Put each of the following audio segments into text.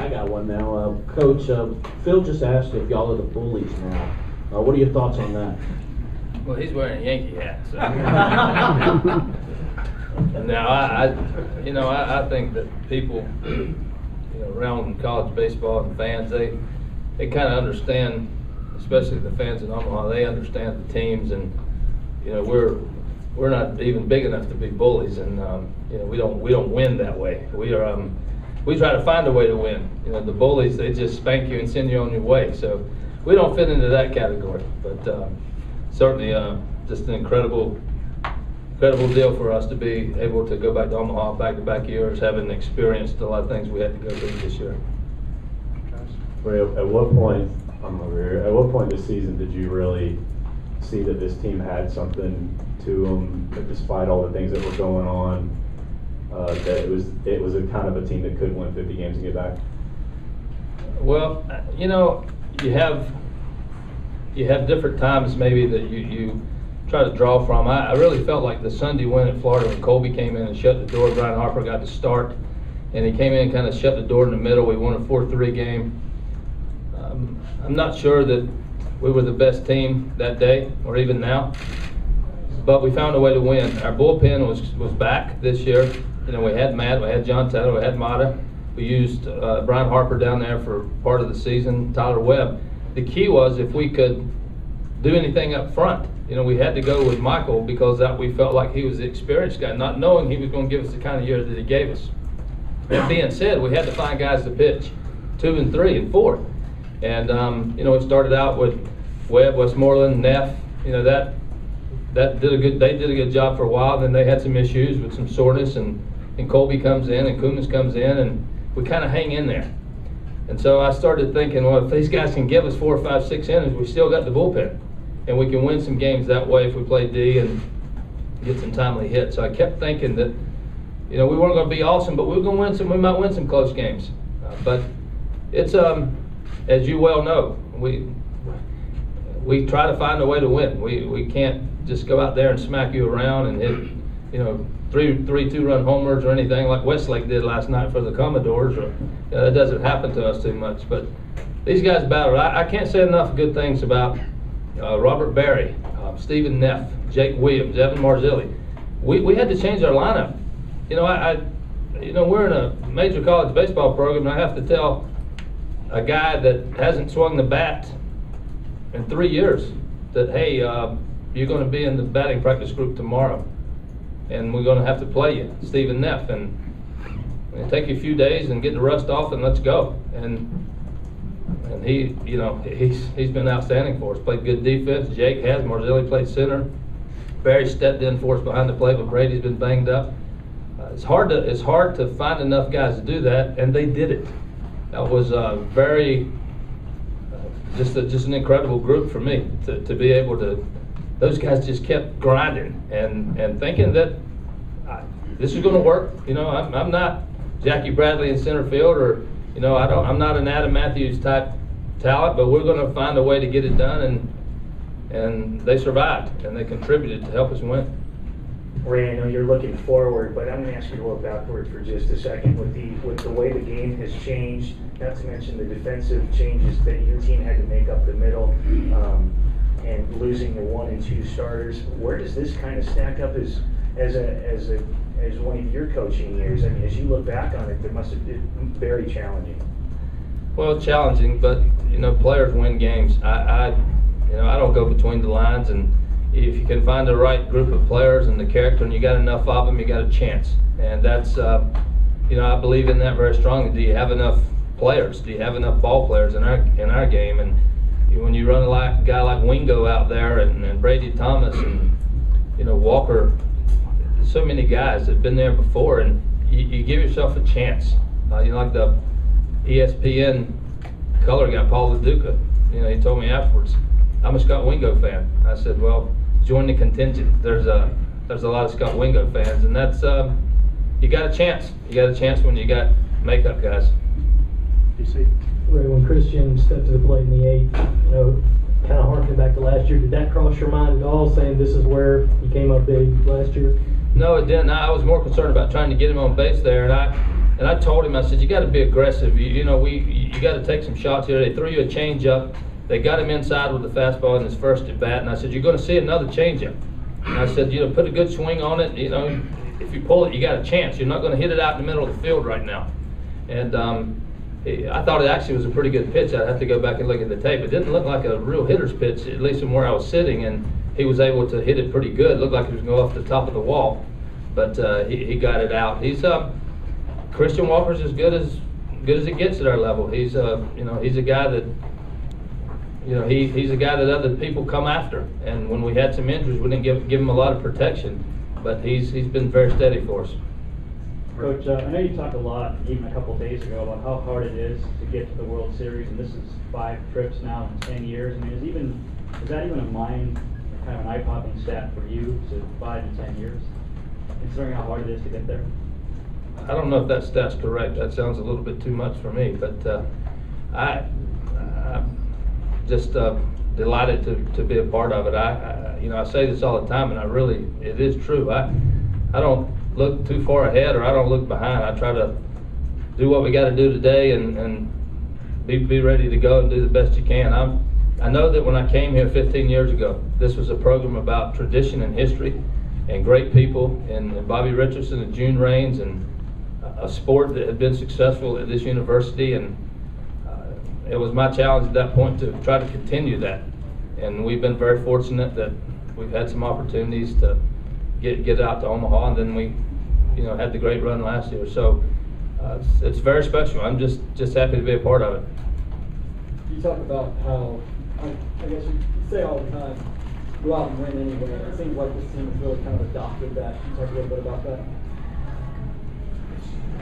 I got one now. Coach, Phil just asked if y'all are the bullies now. What are your thoughts on that? Well, he's wearing a Yankee hat, so. Now, I think that people, around college baseball and fans, they kind of understand, especially the fans in Omaha, they understand the teams, and we're not even big enough to be bullies, and we don't win that way. We try to find a way to win. The bullies, they just spank you and send you on your way. So we don't fit into that category, but certainly just an incredible deal for us to be able to go back to Omaha back-to-back years, having experienced a lot of things we had to go through this year. Ray, at what point this season did you really see that this team had something to them, that despite all the things that were going on, that it was a kind of a team that could win 50 games and get back? Well, you have different times maybe that you try to draw from. I really felt like the Sunday win at Florida when Colby came in and shut the door. Brian Harper got to start, and he came in and kind of shut the door in the middle. We won a 4-3 game. I'm not sure that we were the best team that day or even now, but we found a way to win. Our bullpen was back this year. We had Matt, we had John Taylor, we had Mata. We used Brian Harper down there for part of the season, Tyler Webb. The key was if we could do anything up front. We had to go with Michael because we felt like he was the experienced guy, not knowing he was going to give us the kind of year that he gave us. That being said, we had to find guys to pitch 2 and 3 and 4. And, it started out with Webb, Westmoreland, Neff. They did a good job for a while. Then they had some issues with some soreness, and Colby comes in and Kumas comes in, and we kind of hang in there. And so I started thinking, well, if these guys can give us 4, 5, 6 innings, we still got the bullpen. And we can win some games that way if we play D and get some timely hits. So I kept thinking that, we weren't going to be awesome, but we might win some close games. But it's, as you well know, we try to find a way to win. We can't just go out there and smack you around and hit, 3 2-run homers or anything like Westlake did last night for the Commodores. That doesn't happen to us too much. But these guys battled. I can't say enough good things about Robert Berry, Stephen Neff, Jake Williams, Evan Marzilli. We had to change our lineup. We're in a major college baseball program, and I have to tell a guy that hasn't swung the bat in 3 years that, hey, you're going to be in the batting practice group tomorrow, and we're going to have to play you, Stephen Neff, and take you a few days and get the rust off, and let's go. And he, he's been outstanding for us. Played good defense. Jake has. Marzilli played center. Barry stepped in for us behind the plate, but Brady's been banged up. It's hard to find enough guys to do that, and they did it. That was just an incredible group for me to be able to. Those guys just kept grinding and thinking that this is going to work. I'm not Jackie Bradley in center field, or I'm not an Adam Matthews type talent, but we're going to find a way to get it done, and they survived and they contributed to help us win. Ray, I know you're looking forward, but I'm going to ask you to look backward for just a second. With the way the game has changed, not to mention the defensive changes that your team had to make up the middle, and losing the 1 and 2 starters, where does this kind of stack up as one of your coaching years? I mean, as you look back on it, it must have been very challenging. Well, challenging, but players win games. I don't go between the lines, and if you can find the right group of players and the character, and you got enough of them, you got a chance. And that's, I believe in that very strongly. Do you have enough players? Do you have enough ball players in our game? And when you run a guy like Wingo out there, and Brady Thomas, and Walker, so many guys that have been there before, and you give yourself a chance. Like the ESPN color guy, Paul LaDuca, he told me afterwards, I'm a Scott Wingo fan. I said, well, join the contingent. There's a lot of Scott Wingo fans, and that's you got a chance. You got a chance when you got makeup guys. DC. Ray, when Christian stepped to the plate in the 8th, kind of harkening back to last year, did that cross your mind at all, saying this is where he came up big last year? No, it didn't. I was more concerned about trying to get him on base there, and And I told him, I said, you got to be aggressive. You got to take some shots here. They threw you a changeup. They got him inside with the fastball in his first at bat, and I said, you're going to see another changeup. And I said, put a good swing on it. If you pull it, you got a chance. You're not going to hit it out in the middle of the field right now. And I thought it actually was a pretty good pitch. I'd have to go back and look at the tape. It didn't look like a real hitter's pitch, at least from where I was sitting, and he was able to hit it pretty good. It looked like he was going to go off the top of the wall, but he got it out. Christian Walker's as good as it gets at our level. He's a guy that he's a guy that other people come after. And when we had some injuries, we didn't give him a lot of protection, but he's been very steady for us. Coach, I know you talked a lot, even a couple of days ago, about how hard it is to get to the World Series, and this is 5 trips now in 10 years. I mean, is that even a kind of an eye-popping stat for you, so 5 to 10 years, considering how hard it is to get there? I don't know if that stat's correct. That sounds a little bit too much for me, but I'm just delighted to be a part of it. I say this all the time, and it is true. I don't look too far ahead, or I don't look behind. I try to do what we got to do today and be ready to go and do the best you can. I know that when I came here 15 years ago, this was a program about tradition and history and great people, and Bobby Richardson and June Raines, and a sport that had been successful at this university, and it was my challenge at that point to try to continue that. And we've been very fortunate that we've had some opportunities to get out to Omaha, and then we had the great run last year. So it's very special. I'm just happy to be a part of it. You talk about how, I guess you say all the time, go out and win anyway. It seems like this team has really kind of adopted that. Can you talk a little bit about that?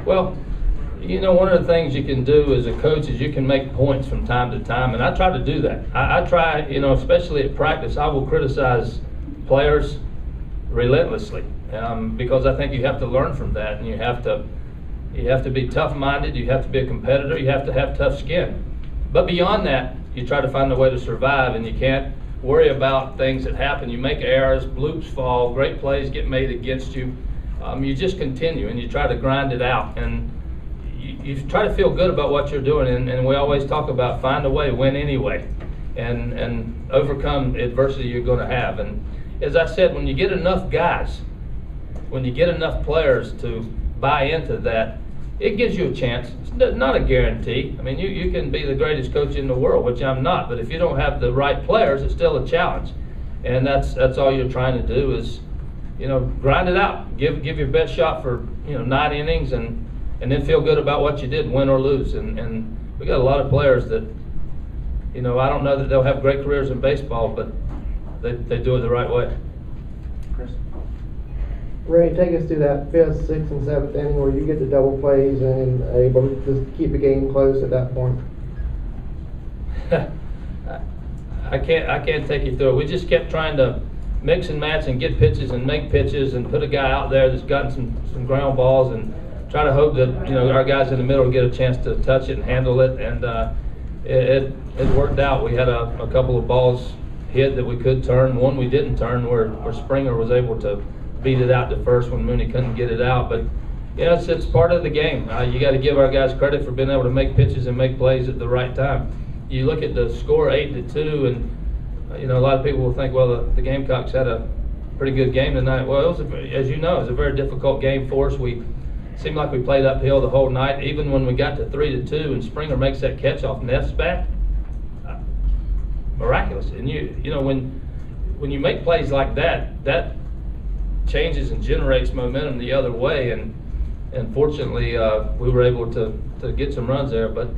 Well, one of the things you can do as a coach is you can make points from time to time, and I try to do that. I try, especially at practice, I will criticize players relentlessly, because I think you have to learn from that, and you have to be tough-minded, you have to be a competitor, you have to have tough skin. But beyond that, you try to find a way to survive, and you can't worry about things that happen. You make errors, bloops fall, great plays get made against you. You just continue, and you try to grind it out, and you try to feel good about what you're doing, and we always talk about find a way, win anyway, and overcome adversity you're going to have. And as I said, when you get enough guys, when you get enough players to buy into that, it gives you a chance. It's not a guarantee. I mean, you can be the greatest coach in the world, which I'm not, but if you don't have the right players, it's still a challenge. And that's all you're trying to do is, grind it out. Give your best shot for 9 innings, and then feel good about what you did, win or lose. And we got a lot of players that, I don't know that they'll have great careers in baseball, but they do it the right way. Chris? Ray, take us through that 5th, 6th, and 7th inning where you get the double plays and able to just keep the game close at that point. I can't take you through it. We just kept trying to mix and match and get pitches and make pitches and put a guy out there that's gotten some ground balls and try to hope that our guys in the middle get a chance to touch it and handle it. And it worked out. We had a couple of balls hit that we could turn. One we didn't turn where Springer was able to beat it out to first when Mooney couldn't get it out. But it's part of the game. You got to give our guys credit for being able to make pitches and make plays at the right time. You look at the score 8-2, and a lot of people will think, well, the Gamecocks had a pretty good game tonight. Well, as you know, it was a very difficult game for us. We seemed like we played uphill the whole night. Even when we got to 3-2 and Springer makes that catch off Neff's bat, miraculous. And when you make plays like that, that changes and generates momentum the other way. And fortunately, we were able to get some runs there, but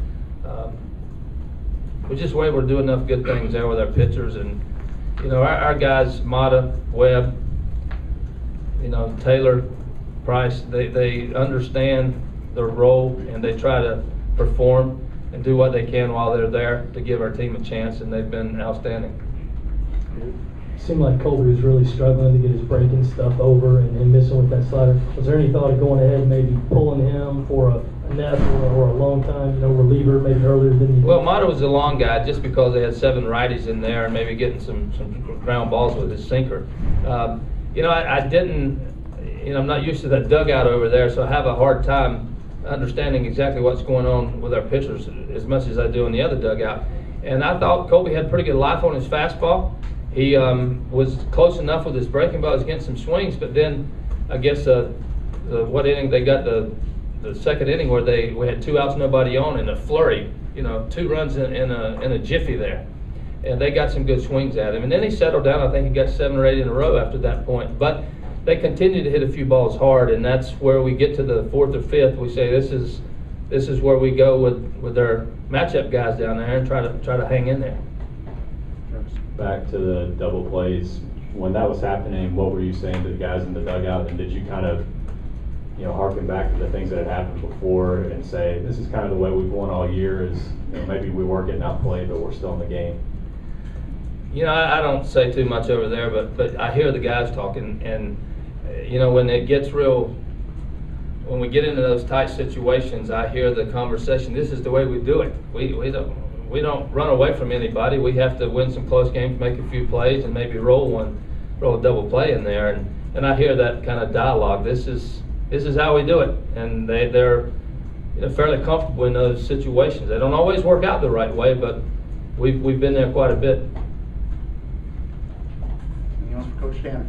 we just were able to do enough good things there with our pitchers. And our guys, Mata, Webb, Taylor, Price, they understand their role, and they try to perform and do what they can while they're there to give our team a chance, and they've been outstanding. It seemed like Colby was really struggling to get his breaking stuff over and missing with that slider. Was there any thought of going ahead and maybe pulling him for a net or a long time, reliever maybe earlier than you? Well, Mata was a long guy just because they had 7 righties in there and maybe getting some ground balls with his sinker. I didn't, I'm not used to that dugout over there, so I have a hard time understanding exactly what's going on with our pitchers as much as I do in the other dugout. And I thought Colby had pretty good life on his fastball. He was close enough with his breaking ball, he was getting some swings, but then I guess what inning they got, the second inning where we had 2 outs, nobody on, and a flurry, 2 runs in a jiffy there. And they got some good swings at him. And then he settled down. I think he got 7 or 8 in a row after that point. But they continued to hit a few balls hard, and that's where we get to the 4th or 5th. We say this is where we go with their matchup guys down there and try to hang in there. Back to the double plays, when that was happening, what were you saying to the guys in the dugout, and did you kind of harken back to the things that had happened before and say, this is kind of the way we've won all year, is maybe we weren't getting outplayed, but we're still in the game? I don't say too much over there, but I hear the guys talking, and when it gets real, when we get into those tight situations, I hear the conversation. This is the way we do it. We don't run away from anybody. We have to win some close games, make a few plays, and maybe roll a double play in there. And I hear that kind of dialogue. This is how we do it, and they're fairly comfortable in those situations. They don't always work out the right way, but we've been there quite a bit. Anything else for Coach Tanner?